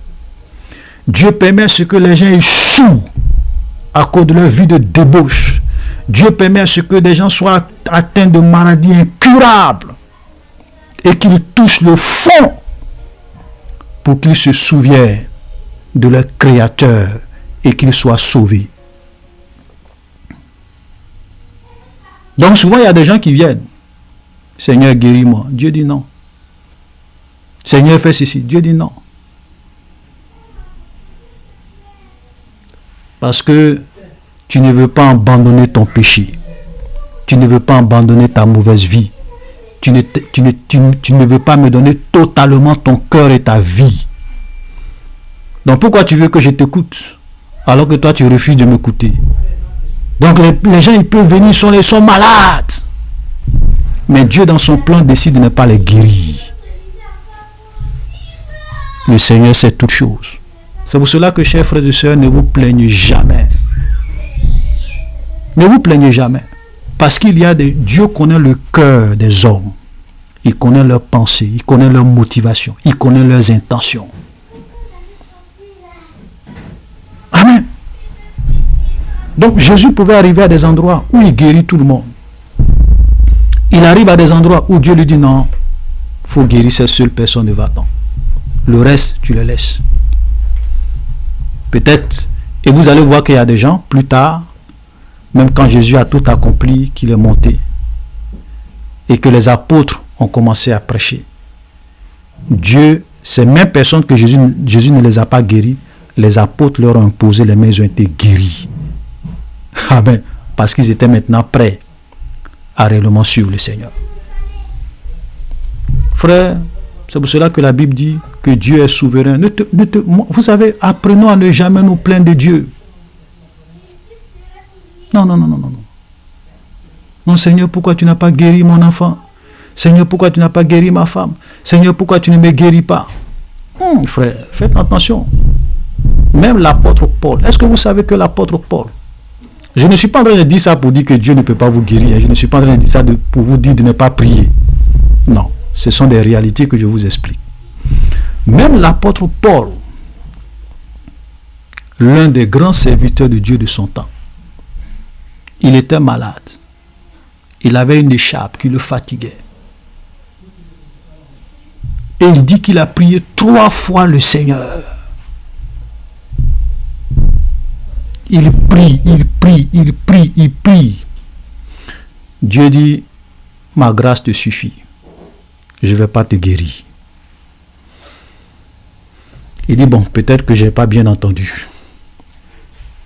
Dieu permet à ce que les gens échouent à cause de leur vie de débauche. Dieu permet à ce que des gens soient atteints de maladies incurables et qu'ils touchent le fond pour qu'ils se souviennent de leur Créateur et qu'ils soient sauvés. Donc souvent, il y a des gens qui viennent. Seigneur, guéris-moi. Dieu dit non. Seigneur, fais ceci. Dieu dit non. Parce que tu ne veux pas abandonner ton péché. Tu ne veux pas abandonner ta mauvaise vie. Tu ne veux pas me donner totalement ton cœur et ta vie. Donc pourquoi tu veux que je t'écoute alors que toi tu refuses de m'écouter? Donc les gens ils peuvent venir, ils sont malades. Mais Dieu dans son plan décide de ne pas les guérir. Le Seigneur sait toutes choses. C'est pour cela que, chers frères et sœurs, ne vous plaignez jamais. Ne vous plaignez jamais. Parce qu'il y a des... Dieu connaît le cœur des hommes. Il connaît leurs pensées, il connaît leurs motivations, il connaît leurs intentions. Amen. Donc Jésus pouvait arriver à des endroits où il guérit tout le monde. Il arrive à des endroits où Dieu lui dit non, il faut guérir cette seule personne de va-t'en. Le reste, tu le laisses. Peut-être, et vous allez voir qu'il y a des gens, plus tard, même quand Jésus a tout accompli, qu'il est monté, et que les apôtres ont commencé à prêcher. Dieu, ces mêmes personnes que Jésus ne les a pas guéries, les apôtres leur ont imposé les mains, ils ont été guéris. Amen. Parce qu'ils étaient maintenant prêts à réellement suivre le Seigneur. Frère, c'est pour cela que la Bible dit que Dieu est souverain. Vous savez, apprenons à ne jamais nous plaindre de Dieu. Non. Non, Seigneur, pourquoi tu n'as pas guéri mon enfant? Seigneur, pourquoi tu n'as pas guéri ma femme? Seigneur, pourquoi tu ne me guéris pas? Frère, faites attention. Même l'apôtre Paul. Est-ce que vous savez que l'apôtre Paul, je ne suis pas en train de dire ça pour dire que Dieu ne peut pas vous guérir. Je ne suis pas en train de dire ça pour vous dire de ne pas prier. Non, ce sont des réalités que je vous explique. Même l'apôtre Paul, l'un des grands serviteurs de Dieu de son temps, il était malade. Il avait une écharpe qui le fatiguait. Et il dit qu'il a prié 3 fois le Seigneur. Il prie. Dieu dit, ma grâce te suffit. Je ne vais pas te guérir. Il dit, bon, peut-être que je n'ai pas bien entendu.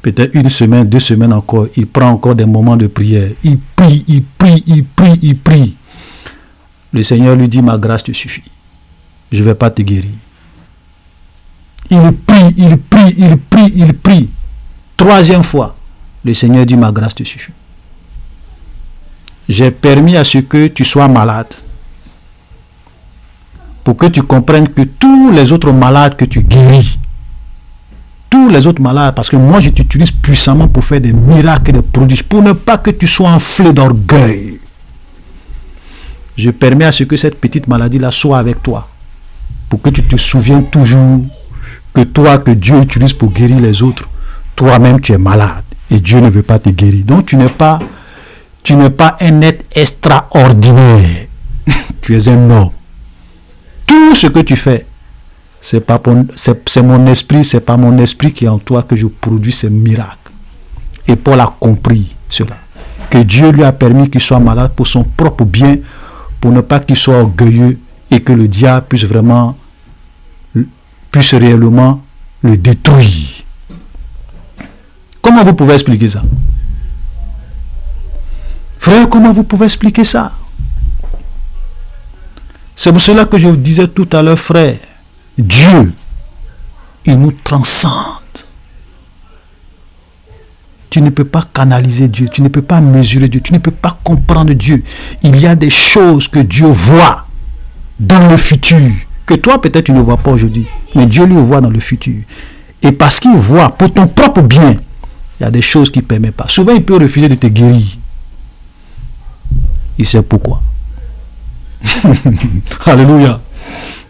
Peut-être 1 semaine, 2 semaines encore. Il prend encore des moments de prière. Il prie. Le Seigneur lui dit, ma grâce te suffit. Je ne vais pas te guérir. Il prie. 3e fois, le Seigneur dit, ma grâce te suffit. J'ai permis à ce que tu sois malade. Pour que tu comprennes que tous les autres malades que tu guéris, tous les autres malades, parce que moi je t'utilise puissamment pour faire des miracles et des prodiges, pour ne pas que tu sois enflé d'orgueil. Je permets à ce que cette petite maladie-là soit avec toi. Pour que tu te souviennes toujours que toi, que Dieu utilise pour guérir les autres, toi-même tu es malade et Dieu ne veut pas te guérir. Donc tu n'es pas un être extraordinaire. Tu es un homme. Tout ce que tu fais, c'est mon esprit, c'est pas mon esprit qui est en toi que je produis ces miracles. Et Paul a compris cela. Que Dieu lui a permis qu'il soit malade pour son propre bien, pour ne pas qu'il soit orgueilleux et que le diable puisse réellement le détruire. Comment vous pouvez expliquer ça? Frère, comment vous pouvez expliquer ça? C'est pour cela que je vous disais tout à l'heure, frère, Dieu, il nous transcende. Tu ne peux pas canaliser Dieu, tu ne peux pas mesurer Dieu, tu ne peux pas comprendre Dieu. Il y a des choses que Dieu voit dans le futur, que toi peut-être tu ne vois pas aujourd'hui, mais Dieu lui voit dans le futur. Et parce qu'il voit pour ton propre bien, il y a des choses qu'il ne permet pas. Souvent, il peut refuser de te guérir. Il sait pourquoi. Alléluia.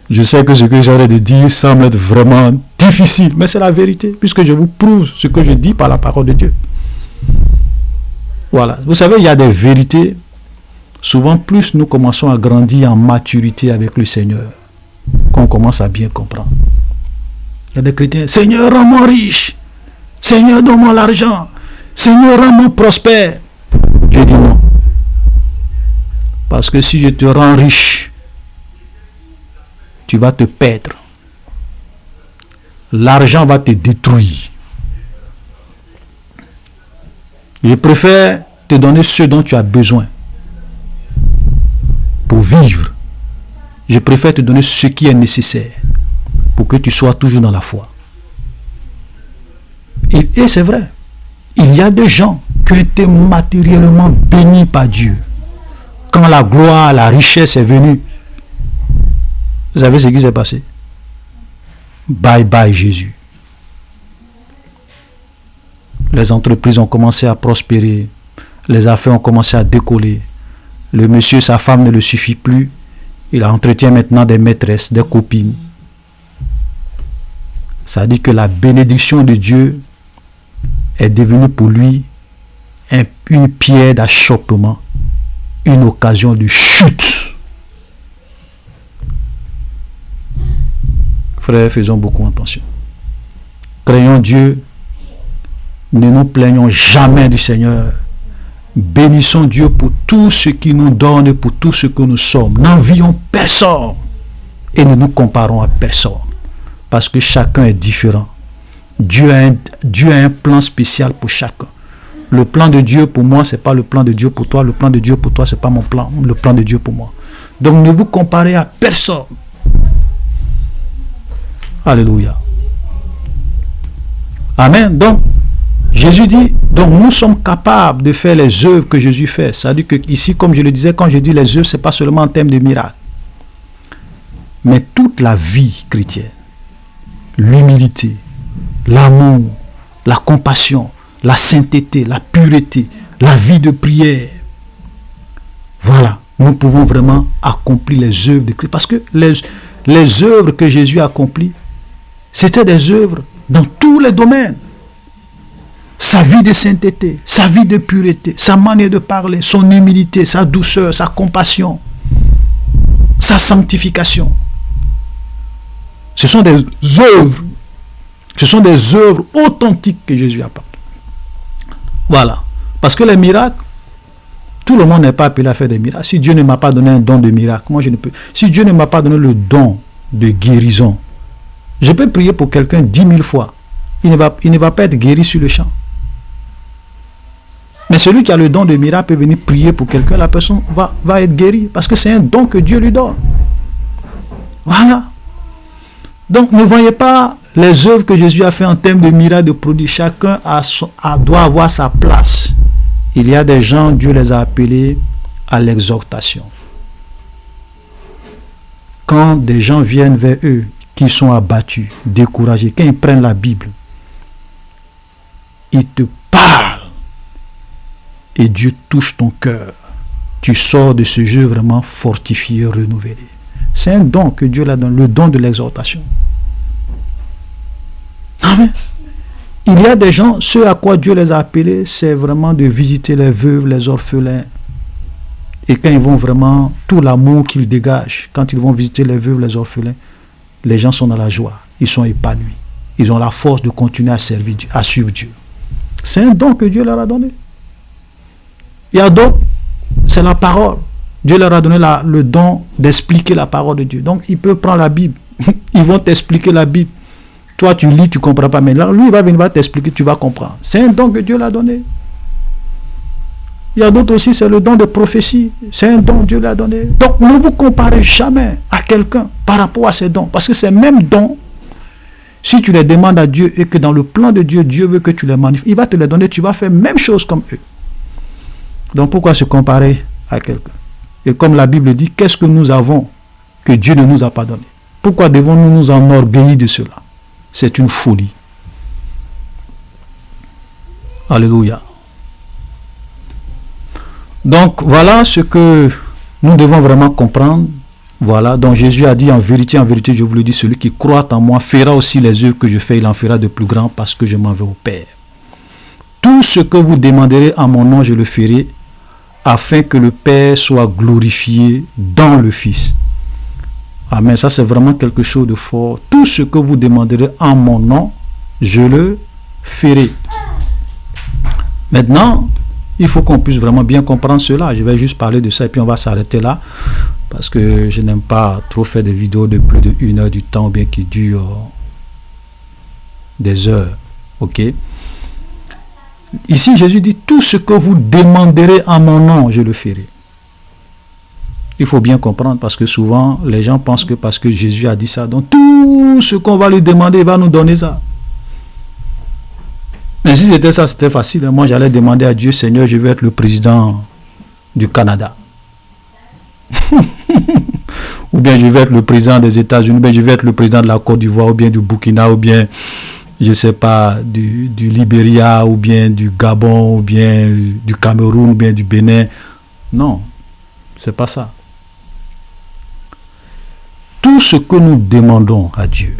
Je sais que ce que j'allais de dire semble être vraiment difficile, mais c'est la vérité, puisque je vous prouve ce que je dis par la parole de Dieu. Voilà. Vous savez, il y a des vérités. Souvent, plus nous commençons à grandir en maturité avec le Seigneur, qu'on commence à bien comprendre. Il y a des chrétiens, Seigneur, rends-moi riche. Seigneur, donne-moi l'argent. Seigneur, rends-moi prospère. Dieu dit non. Parce que si je te rends riche, tu vas te perdre. L'argent va te détruire. Je préfère te donner ce dont tu as besoin pour vivre. Je préfère te donner ce qui est nécessaire pour que tu sois toujours dans la foi. Et c'est vrai, il y a des gens qui ont été matériellement bénis par Dieu. Quand la gloire, la richesse est venue, vous savez ce qui s'est passé? Bye bye Jésus. Les entreprises ont commencé à prospérer, les affaires ont commencé à décoller. Le monsieur, sa femme ne le suffit plus. Il entretient maintenant des maîtresses, des copines. Ça dit que la bénédiction de Dieu est devenue pour lui une pierre d'achoppement, une occasion de chute. Frères, faisons beaucoup attention. Craignons Dieu. Ne nous plaignons jamais du Seigneur. Bénissons Dieu pour tout ce qu'il nous donne et pour tout ce que nous sommes. N'envions personne et ne nous comparons à personne. Parce que chacun est différent. Dieu a un plan spécial pour chacun. Le plan de Dieu pour moi, ce n'est pas le plan de Dieu pour toi. Le plan de Dieu pour toi, ce n'est pas mon plan. Le plan de Dieu pour moi. Donc ne vous comparez à personne. Alléluia. Amen. Donc, Jésus dit, donc nous sommes capables de faire les œuvres que Jésus fait. C'est-à-dire que ici, comme je le disais, quand je dis les œuvres, ce n'est pas seulement en termes de miracles. Mais toute la vie chrétienne, l'humilité, l'amour, la compassion, la sainteté, la pureté, la vie de prière. Voilà, nous pouvons vraiment accomplir les œuvres de Christ. Parce que les œuvres que Jésus a accomplies, c'était des œuvres dans tous les domaines. Sa vie de sainteté, sa vie de pureté, sa manière de parler, son humilité, sa douceur, sa compassion, sa sanctification. Ce sont des œuvres. Ce sont des œuvres authentiques que Jésus apporte. Voilà. Parce que les miracles, tout le monde n'est pas appelé à faire des miracles. Si Dieu ne m'a pas donné un don de miracle, moi je ne peux. Si Dieu ne m'a pas donné le don de guérison, je peux prier pour quelqu'un 10 000 fois. Il ne va pas être guéri sur le champ. Mais celui qui a le don de miracle peut venir prier pour quelqu'un, la personne va être guérie. Parce que c'est un don que Dieu lui donne. Voilà. Donc ne voyez pas les œuvres que Jésus a fait en termes de miracles, de produits. Chacun doit avoir sa place. Il y a des gens, Dieu les a appelés à l'exhortation. Quand des gens viennent vers eux, qui sont abattus, découragés, quand ils prennent la Bible, ils te parlent. Et Dieu touche ton cœur. Tu sors de ce jeu vraiment fortifié, renouvelé. C'est un don que Dieu leur donne, le don de l'exhortation. Amen. Il y a des gens, ceux à quoi Dieu les a appelés, c'est vraiment de visiter les veuves, les orphelins. Et quand ils vont vraiment, tout l'amour qu'ils dégagent, quand ils vont visiter les veuves, les orphelins, les gens sont dans la joie, ils sont épanouis. Ils ont la force de continuer à servir Dieu, à suivre Dieu. C'est un don que Dieu leur a donné. Il y a d'autres, c'est la parole. Dieu leur a donné le don d'expliquer la parole de Dieu. Donc, ils peuvent prendre la Bible. Ils vont t'expliquer la Bible. Toi, tu lis, tu ne comprends pas. Mais là, lui, il va venir t'expliquer, tu vas comprendre. C'est un don que Dieu l'a donné. Il y a d'autres aussi, c'est le don de prophétie. C'est un don que Dieu l'a donné. Donc, ne vous comparez jamais à quelqu'un par rapport à ces dons. Parce que ces mêmes dons, si tu les demandes à Dieu et que dans le plan de Dieu, Dieu veut que tu les manifestes, il va te les donner, tu vas faire la même chose comme eux. Donc, pourquoi se comparer à quelqu'un? Et comme la Bible dit, qu'est-ce que nous avons que Dieu ne nous a pas donné? Pourquoi devons-nous nous enorgueillir de cela? C'est une folie. Alléluia. Donc, voilà ce que Nous devons vraiment comprendre. Voilà, donc Jésus a dit en vérité, je vous le dis, celui qui croit en moi fera aussi les œuvres que je fais, il en fera de plus grands parce que je m'en vais au Père. Tout ce que vous demanderez en mon nom, je le ferai, afin que le Père soit glorifié dans le Fils. Amen, ça c'est vraiment quelque chose de fort. Tout ce que vous demanderez en mon nom, je le ferai. Maintenant, il faut qu'on puisse vraiment bien comprendre cela. Je vais juste parler de ça et puis on va s'arrêter là. Parce que je n'aime pas trop faire des vidéos de plus de 1 heure du temps, ou bien qui durent des heures. Ok? Ici, Jésus dit, tout ce que vous demanderez en mon nom, je le ferai. Il faut bien comprendre parce que souvent, les gens pensent que parce que Jésus a dit ça, donc tout ce qu'on va lui demander, il va nous donner ça. Mais si c'était ça, c'était facile. Moi, j'allais demander à Dieu, Seigneur, je veux être le président du Canada. Ou bien je vais être le président des États-Unis, ou bien je vais être le président de la Côte d'Ivoire, ou bien du Burkina, ou bien, je ne sais pas, du Libéria, ou bien du Gabon, ou bien du Cameroun, ou bien du Bénin. Non, c'est pas ça. Tout ce que nous demandons à Dieu,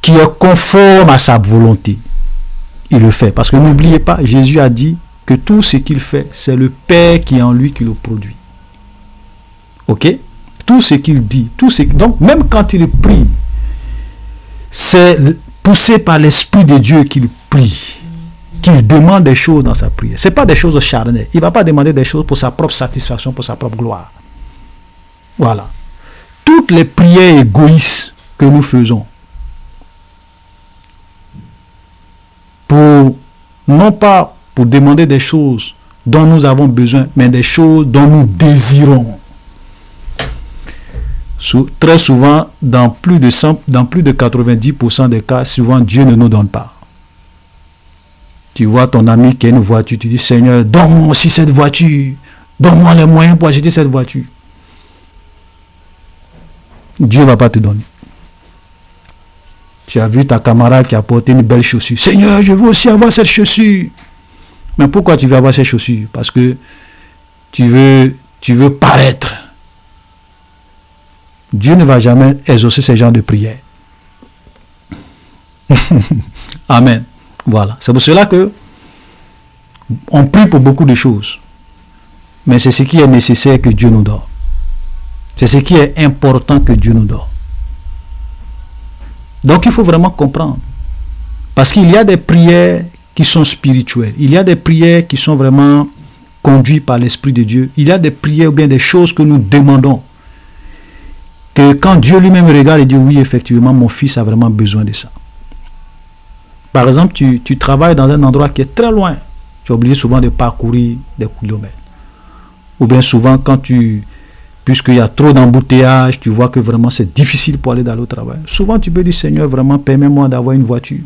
qui est conforme à sa volonté, il le fait. Parce que n'oubliez pas, Jésus a dit que tout ce qu'il fait, c'est le Père qui est en lui qui le produit. Ok? Tout ce qu'il dit, donc même quand il prie, c'est poussé par l'Esprit de Dieu qu'il prie, qu'il demande des choses dans sa prière. Ce n'est pas des choses charnelles. Il ne va pas demander des choses pour sa propre satisfaction, pour sa propre gloire. Voilà. Toutes les prières égoïstes que nous faisons, non pas pour demander des choses dont nous avons besoin, mais des choses dont nous désirons. Très souvent, dans plus de 90% des cas, souvent Dieu ne nous donne pas. Tu vois ton ami qui a une voiture, tu dis, Seigneur, donne-moi aussi cette voiture, donne-moi les moyens pour acheter cette voiture. Dieu ne va pas te donner. Tu as vu ta camarade qui a porté une belle chaussure. Seigneur, je veux aussi avoir cette chaussure. Mais pourquoi tu veux avoir cette chaussure? Parce que tu veux paraître. Dieu ne va jamais exaucer ce genre de prière. Amen. Voilà. C'est pour cela que on prie pour beaucoup de choses. Mais c'est ce qui est nécessaire que Dieu nous donne. C'est ce qui est important que Dieu nous donne. Donc il faut vraiment comprendre. Parce qu'il y a des prières qui sont spirituelles. Il y a des prières qui sont vraiment conduites par l'Esprit de Dieu. Il y a des prières ou bien des choses que nous demandons. Que quand Dieu lui-même regarde et dit oui, effectivement, mon fils a vraiment besoin de ça. Par exemple, tu travailles dans un endroit qui est très loin. Tu es obligé souvent de parcourir des kilomètres. Ou bien souvent puisqu'il y a trop d'embouteillages, tu vois que vraiment c'est difficile pour aller dans le travail. Souvent tu peux dire, Seigneur, vraiment permets-moi d'avoir une voiture.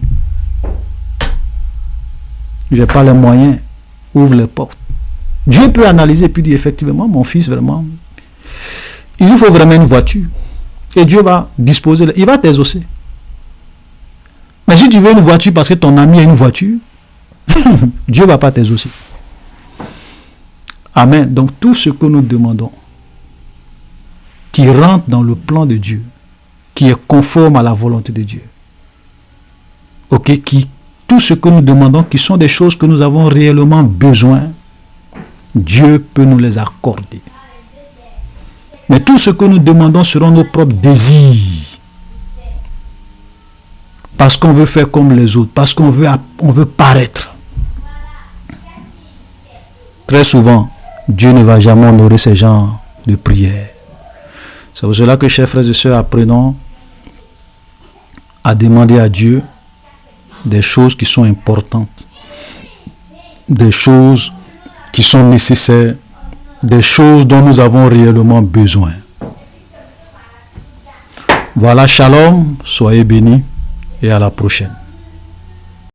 Je n'ai pas les moyens. Ouvre les portes. Dieu peut analyser et puis dire, effectivement, mon fils, vraiment, il lui faut vraiment une voiture. Et Dieu va disposer, il va t'exaucer. Mais si tu veux une voiture parce que ton ami a une voiture, Dieu ne va pas t'exaucer. Amen. Donc tout ce que nous demandons, qui rentre dans le plan de Dieu, qui est conforme à la volonté de Dieu. Ok, tout ce que nous demandons, qui sont des choses que nous avons réellement besoin, Dieu peut nous les accorder. Mais tout ce que nous demandons seront nos propres désirs. Parce qu'on veut faire comme les autres, parce qu'on veut paraître. Très souvent, Dieu ne va jamais honorer ces genres de prières. C'est pour cela que, chers frères et sœurs, apprenons à demander à Dieu des choses qui sont importantes, des choses qui sont nécessaires, des choses dont nous avons réellement besoin. Voilà, shalom, soyez bénis et à la prochaine.